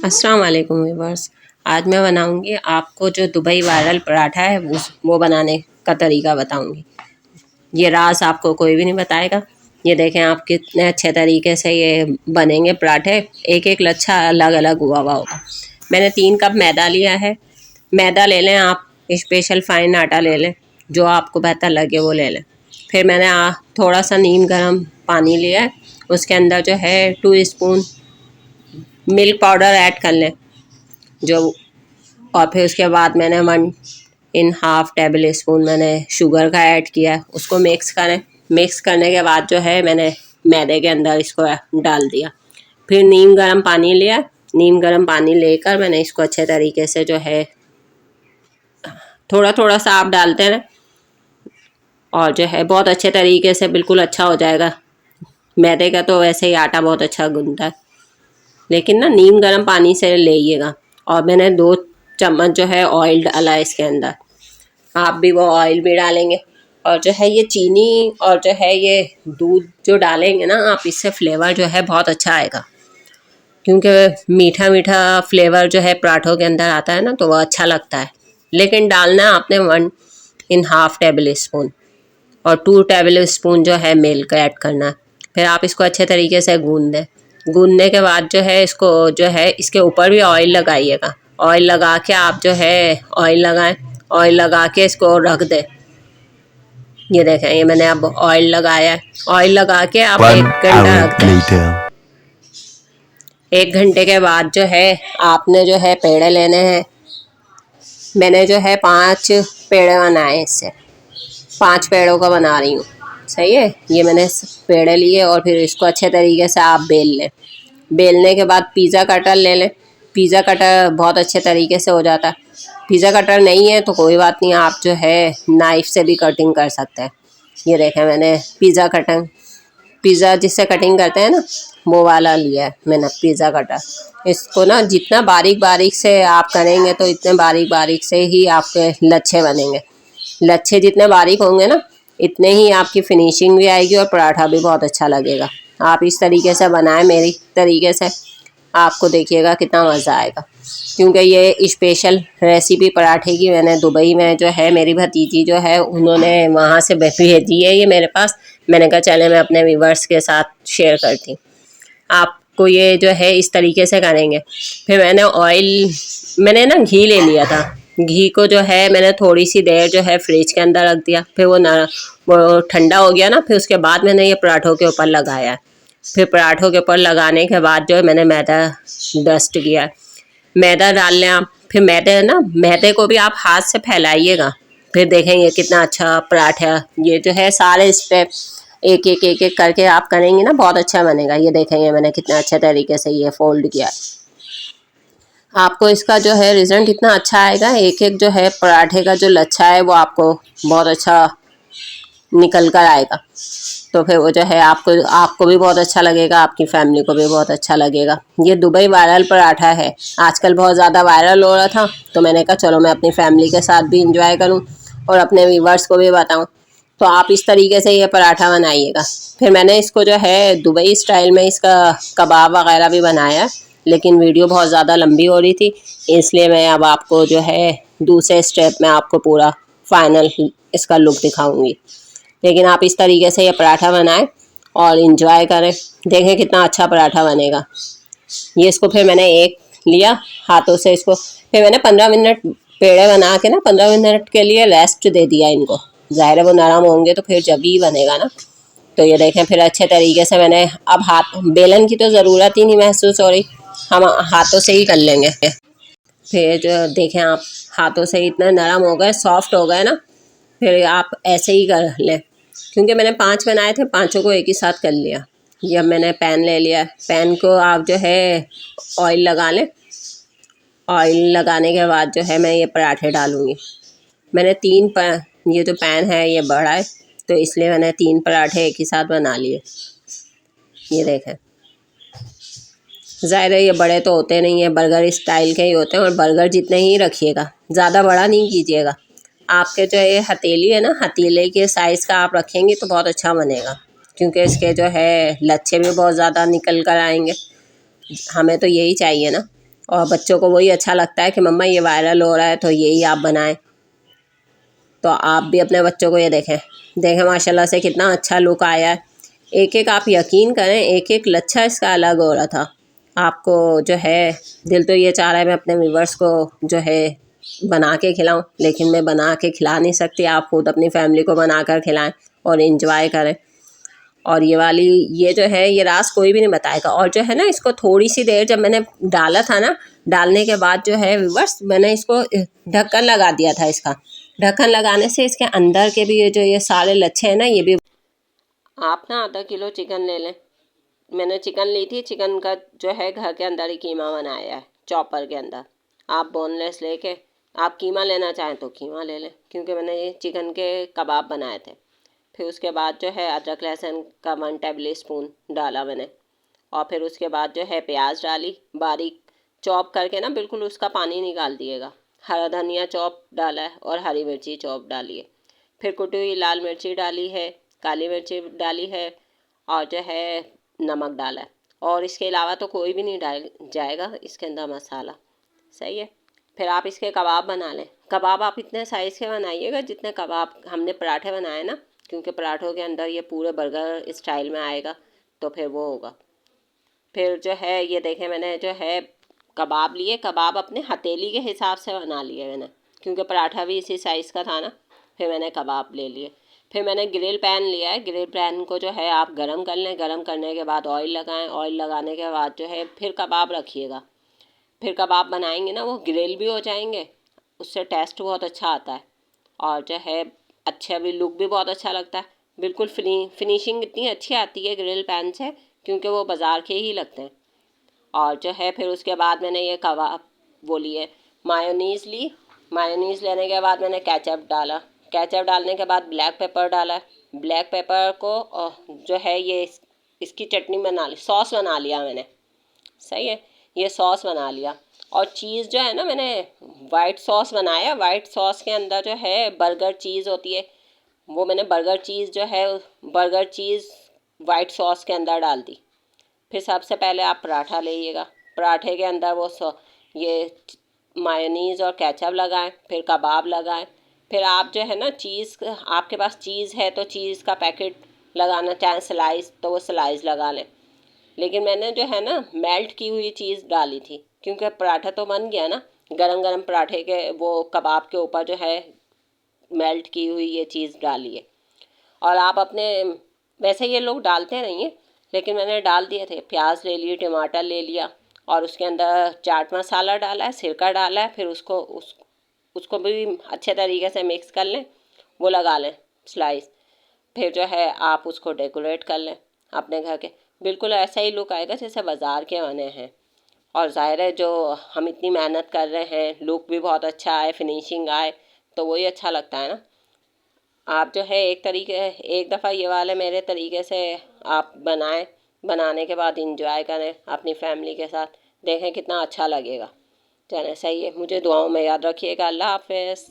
अस्सलाम वालेकुम व्यूअर्स। आज मैं बनाऊंगी आपको जो दुबई वायरल पराठा है वो बनाने का तरीका बताऊंगी। ये राज आपको कोई भी नहीं बताएगा। ये देखें आप कितने अच्छे तरीके से ये बनेंगे पराठे। एक एक लच्छा अलग अलग हुआ हुआ होगा। मैंने 3 कप मैदा लिया है। मैदा ले लें आप, स्पेशल फाइन आटा ले लें, जो आपको बेहतर लगे वो ले लें। फिर मैंने थोड़ा सा नीम गर्म पानी लिया है, उसके अंदर जो है 2 स्पून मिल्क पाउडर ऐड कर लें जो, और फिर उसके बाद मैंने 1.5 टेबल स्पून मैंने शुगर का ऐड किया है। उसको मिक्स करें। मिक्स करने के बाद जो है मैंने मैदे के अंदर इसको डाल दिया। फिर नीम गर्म पानी लिया। नीम गर्म पानी लेकर मैंने इसको अच्छे तरीके से जो है थोड़ा थोड़ा सा आप डालते रहें, और जो है बहुत अच्छे तरीके से बिल्कुल अच्छा हो जाएगा। मैदे का तो वैसे ही आटा बहुत अच्छा गूंथता है, लेकिन ना नीम गर्म पानी से लेइएगा। और मैंने 2 चम्मच जो है ऑयल डाला है इसके अंदर। आप भी वो ऑयल भी डालेंगे, और जो है ये चीनी और जो है ये दूध जो डालेंगे ना आप, इससे फ्लेवर जो है बहुत अच्छा आएगा, क्योंकि मीठा मीठा फ्लेवर जो है पराठों के अंदर आता है ना, तो वो अच्छा लगता है। लेकिन डालना है आपने 1.5 टेबल स्पून, और 2 टेबल स्पून जो है मिल्क ऐड करना है। फिर आप इसको अच्छे तरीके से गूंद दें। गूंदने के बाद जो है इसको जो है इसके ऊपर भी ऑयल लगाइएगा। ऑयल लगा के आप जो है ऑयल लगाएं। ऑयल लगा के इसको रख दें। ये देखें, ये मैंने अब ऑयल लगाया है। ऑयल लगा के आप 1 घंटा रख दें। 1 घंटे के बाद जो है आपने जो है पेड़े लेने हैं। मैंने जो है 5 पेड़े बनाए, इससे 5 पेड़ों का बना रही हूँ। सही है। ये मैंने पेड़े लिए, और फिर इसको अच्छे तरीके से आप बेल लें। बेलने के बाद पिज़्ज़ा कटर ले लें। पिज़्ज़ा कटर बहुत अच्छे तरीके से हो जाता है। पिज़्ज़ा कटर नहीं है तो कोई बात नहीं, आप जो है नाइफ़ से भी कटिंग कर सकते हैं। ये देखें, मैंने पिज़्ज़ा जिससे कटिंग करते हैं ना, वो वाला लिया है मैंने पिज़्ज़ा कटर। इसको ना जितना बारीक बारीक से आप करेंगे तो इतने बारीक बारीक से ही आपके लच्छे बनेंगे। लच्छे जितने बारीक होंगे ना, इतने ही आपकी फिनिशिंग भी आएगी और पराठा भी बहुत अच्छा लगेगा। आप इस तरीके से बनाएं मेरी तरीके से, आपको देखिएगा कितना मज़ा आएगा। क्योंकि ये स्पेशल रेसिपी पराठे की मैंने दुबई में जो है मेरी भतीजी जो है उन्होंने वहाँ से भेजी है ये मेरे पास। मैंने कहा चले मैं अपने व्यूअर्स के साथ शेयर करती हूँ। आपको ये जो है इस तरीके से करेंगे। फिर मैंने ना घी ले लिया था। घी को जो है मैंने थोड़ी सी देर जो है फ्रिज के अंदर रख दिया। फिर वो ठंडा हो गया ना, फिर उसके बाद मैंने ये पराठों के ऊपर लगाया। फिर पराठों के ऊपर लगाने के बाद जो है मैंने मैदा डस्ट किया। मैदा डाल लें आप। फिर मैदे को भी आप हाथ से फैलाइएगा। फिर देखेंगे कितना अच्छा पराठा। ये जो है सारे स्टेप एक एक एक एक करके आप करेंगे ना, बहुत अच्छा बनेगा। ये देखेंगे मैंने कितना अच्छे तरीके से ये फोल्ड किया। आपको इसका जो है रिजल्ट इतना अच्छा आएगा। एक एक जो है पराठे का जो लच्छा है वो आपको बहुत अच्छा निकल कर आएगा। तो फिर वो जो है आपको भी बहुत अच्छा लगेगा, आपकी फैमिली को भी बहुत अच्छा लगेगा। ये दुबई वायरल पराठा है, आजकल बहुत ज़्यादा वायरल हो रहा था, तो मैंने कहा चलो मैं अपनी फैमिली के साथ भी इंजॉय करूं और अपने व्यूवर्स को भी बताऊं। तो आप इस तरीके से ये पराठा बनाइएगा। फिर मैंने इसको जो है दुबई स्टाइल में इसका कबाब वगैरह भी बनाया, लेकिन वीडियो बहुत ज़्यादा लंबी हो रही थी, इसलिए मैं अब आपको जो है दूसरे स्टेप में आपको पूरा फाइनल इसका लुक दिखाऊंगी। लेकिन आप इस तरीके से ये पराठा बनाएं और इन्जॉय करें। देखें कितना अच्छा पराठा बनेगा। ये इसको फिर मैंने एक लिया हाथों से, इसको फिर मैंने 15 मिनट पेड़े बना के ना 15 मिनट के लिए रेस्ट दे दिया इनको। ज़ाहिर है वो नरम होंगे तो फिर जब ही बनेगा ना। तो ये देखें फिर अच्छे तरीके से मैंने अब बेलन की तो ज़रूरत ही नहीं महसूस हो रही, हम हाथों से ही कर लेंगे। फिर जो देखें आप हाथों से इतने नरम हो गए, सॉफ्ट हो गए ना, फिर आप ऐसे ही कर लें। क्योंकि मैंने 5 बनाए थे, 5 को एक ही साथ कर लिया। ये अब मैंने पैन ले लिया। पैन को आप जो है ऑयल लगा लें। ऑयल लगाने के बाद जो है मैं ये पराठे डालूँगी। मैंने ये जो पैन है ये बड़ा है, तो इसलिए मैंने 3 पराठे एक ही साथ बना लिए। ये देखें, ज़ाहिर है ये बड़े तो होते नहीं है, बर्गर स्टाइल के ही होते हैं, और बर्गर जितने ही रखिएगा, ज़्यादा बड़ा नहीं कीजिएगा। आपके जो ये हथेली है ना, हथेली के साइज़ का आप रखेंगे तो बहुत अच्छा बनेगा, क्योंकि इसके जो है लच्छे भी बहुत ज़्यादा निकल कर आएंगे। हमें तो यही चाहिए ना। और बच्चों को वही अच्छा लगता है कि मम्मा ये वायरल हो रहा है तो यही आप बनाएं। तो आप भी अपने बच्चों को ये देखें, देखें माशाल्लाह से कितना अच्छा लुक आया है। एक एक आप यकीन करें, एक एक लच्छा इसका अलग हो रहा था। आपको जो है दिल तो ये चाह रहा है मैं अपने व्यूवर्स को जो है बना के खिलाऊं, लेकिन मैं बना के खिला नहीं सकती। आप खुद अपनी फैमिली को बना कर खिलाएं और इंजॉय करें। और ये वाली ये जो है ये रास कोई भी नहीं बताएगा। और जो है ना, इसको थोड़ी सी देर जब मैंने डाला था ना, डालने के बाद जो है व्यूवर्स मैंने इसको ढक्कन लगा दिया था। इसका ढक्कन लगाने से इसके अंदर के भी ये जो ये सारे लच्छे हैं ना, ये भी। आप ना आधा किलो चिकन ले लें। मैंने चिकन ली थी, चिकन का जो है घर के अंदर ही कीमा बनाया है चॉपर के अंदर। आप बोनलेस लेके आप कीमा लेना चाहें तो कीमा ले लें, क्योंकि मैंने ये चिकन के कबाब बनाए थे। फिर उसके बाद जो है अदरक लहसुन का 1 टेबल स्पून डाला मैंने। और फिर उसके बाद जो है प्याज डाली, बारीक चॉप करके ना, बिल्कुल उसका पानी निकाल दिएगा। हरा धनिया चॉप डाला है और हरी मिर्ची चॉप डाली है। फिर कुटी हुई लाल मिर्ची डाली है, काली मिर्ची डाली है, और जो है नमक डाला है। और इसके अलावा तो कोई भी नहीं डाल जाएगा इसके अंदर मसाला। सही है। फिर आप इसके कबाब बना लें। कबाब आप इतने साइज़ के बनाइएगा जितने कबाब हमने पराठे बनाए ना, क्योंकि पराठों के अंदर ये पूरे बर्गर स्टाइल में आएगा, तो फिर वो होगा। फिर जो है ये देखें, मैंने जो है कबाब लिए। कबाब अपने हथेली के हिसाब से बना लिए मैंने, क्योंकि पराठा भी इसी साइज़ का था ना। फिर मैंने कबाब ले लिए। फिर मैंने ग्रिल पैन लिया है। ग्रिल पैन को जो है आप गरम कर लें। गरम करने के बाद ऑयल लगाएं। ऑयल लगाने के बाद जो है फिर कबाब रखिएगा। फिर कबाब बनाएंगे ना, वो ग्रिल भी हो जाएंगे, उससे टेस्ट बहुत अच्छा आता है। और जो है अच्छा भी, लुक भी बहुत अच्छा लगता है। बिल्कुल फिनिशिंग इतनी अच्छी आती है ग्रिल पैन से, क्योंकि वो बाज़ार के ही लगते हैं। और जो है फिर उसके बाद मैंने ये कबाब वो लिए, मायोनीज़ ली। मायोनीज़ लेने के बाद मैंने केचप डाला। केचप डालने के बाद ब्लैक पेपर डाला। ब्लैक पेपर को जो है ये इसकी चटनी बना ली, सॉस बना लिया मैंने। सही है। ये सॉस बना लिया। और चीज़ जो है ना, मैंने वाइट सॉस बनाया। वाइट सॉस के अंदर जो है बर्गर चीज़ होती है, वो मैंने बर्गर चीज़ जो है बर्गर चीज़ वाइट सॉस के अंदर डाल दी। फिर सबसे पहले आप पराठा लीजिएगा। पराठे के अंदर ये मायोनीज़ और केचप लगाएं। फिर कबाब लगाएं। फिर आप जो है ना चीज़, आपके पास चीज़ है तो चीज़ का पैकेट लगाना चाहें, स्लाइस तो वो स्लाइस लगा लें। लेकिन मैंने जो है ना मेल्ट की हुई चीज़ डाली थी, क्योंकि पराठा तो बन गया ना। गरम गरम पराठे के वो कबाब के ऊपर जो है मेल्ट की हुई ये चीज़ डाली है। और आप अपने, वैसे ये लोग डालते नहीं हैं, लेकिन मैंने डाल दिए थे। प्याज ले लिए, टमाटर ले लिया, और उसके अंदर चाट मसाला डाला है, सिरका डाला है। फिर उसको भी अच्छे तरीके से मिक्स कर लें, वो लगा लें स्लाइस। फिर जो है आप उसको डेकोरेट कर लें अपने घर के। बिल्कुल ऐसा ही लुक आएगा जैसे बाज़ार के बने हैं। और ज़ाहिर है जो हम इतनी मेहनत कर रहे हैं, लुक भी बहुत अच्छा आए, फिनिशिंग आए, तो वही अच्छा लगता है ना। आप जो है एक दफ़ा ये वाले मेरे तरीके से आप बनाएं। बनाने के बाद इंजॉय करें अपनी फैमिली के साथ। देखें कितना अच्छा लगेगा। चलें, सही है। मुझे दुआओं में याद रखिएगा। अल्लाह हाफ़िज़।